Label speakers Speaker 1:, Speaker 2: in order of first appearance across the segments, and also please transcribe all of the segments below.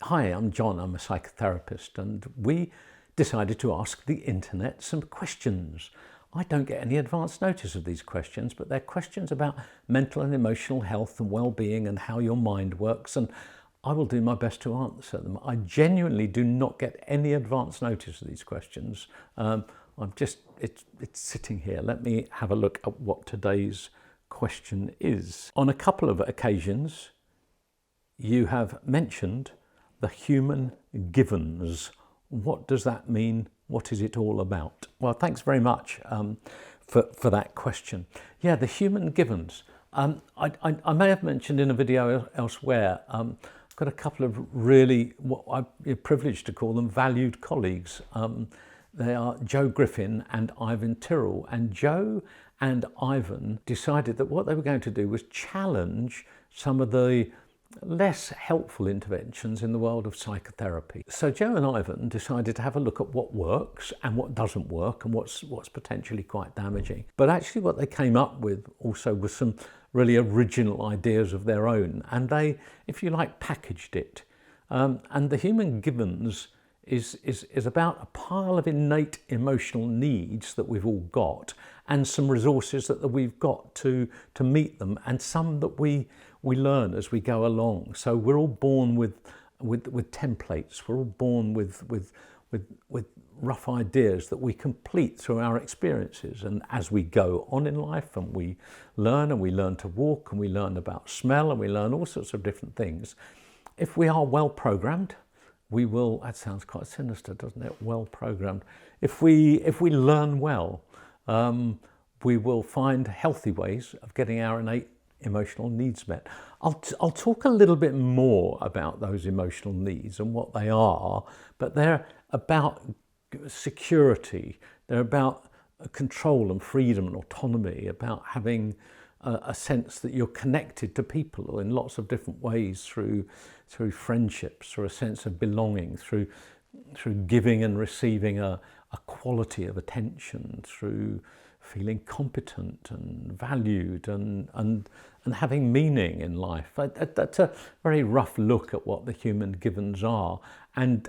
Speaker 1: Hi, I'm John, I'm a psychotherapist, and we decided to ask the internet some questions. I don't get any advance notice of these questions, but they're questions about mental and emotional health and well-being and how your mind works, and I will do my best to answer them. I genuinely do not get any advance notice of these questions. It's sitting here. Let me have a look at what today's question is. On a couple of occasions, you have mentioned the human givens. What does that mean? What is it all about? Well, thanks very much for that question. Yeah, the human givens. I may have mentioned in a video elsewhere, I've got a couple of really, what I'm privileged to call them, valued colleagues. They are Joe Griffin and Ivan Tyrrell. And Joe and Ivan decided that what they were going to do was challenge some of the less helpful interventions in the world of psychotherapy. So Joe and Ivan decided to have a look at what works and what doesn't work and what's potentially quite damaging. But actually what they came up with also was some really original ideas of their own, and they, if you like, packaged it. And the human givens is about a pile of innate emotional needs that we've all got, and some resources that we've got to meet them, and some that we learn as we go along. So we're all born with templates. We're all born with rough ideas that we complete through our experiences, and as we go on in life and we learn to walk, and we learn about smell, and we learn all sorts of different things. If we are well programmed, we will, that sounds quite sinister, doesn't it? Well programmed. If we learn well, we will find healthy ways of getting our innate emotional needs met. I'll talk a little bit more about those emotional needs and what they are, but they're about security, they're about control and freedom and autonomy, about having a sense that you're connected to people in lots of different ways, through friendships, through a sense of belonging, through giving and receiving a quality of attention, through feeling competent and valued and having meaning in life. That's a very rough look at what the human givens are, and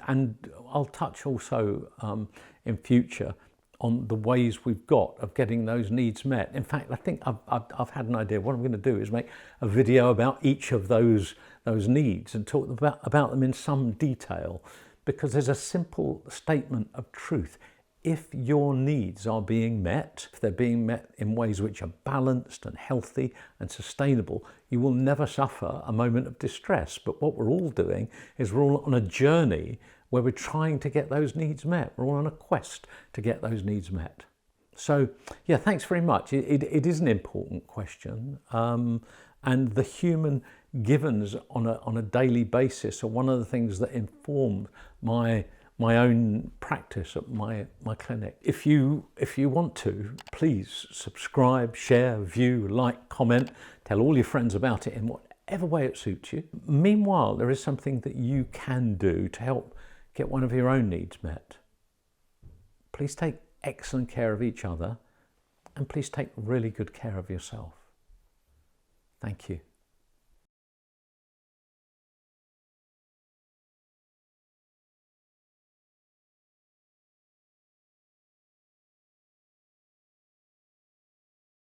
Speaker 1: I'll touch also in future on the ways we've got of getting those needs met. In fact, I think I've had an idea. What I'm going to do is make a video about each of those needs and talk about them in some detail, because there's a simple statement of truth. If your needs are being met, if they're being met in ways which are balanced and healthy and sustainable, you will never suffer a moment of distress. But what we're all doing is we're all on a journey where we're trying to get those needs met. We're all on a quest to get those needs met. So yeah, thanks very much. It is an important question. And the human givens on a daily basis are one of the things that inform my own practice at my clinic. If you want to, please subscribe, share, view, like, comment, tell all your friends about it in whatever way it suits you. Meanwhile, there is something that you can do to help get one of your own needs met. Please take excellent care of each other, and please take really good care of yourself. Thank you.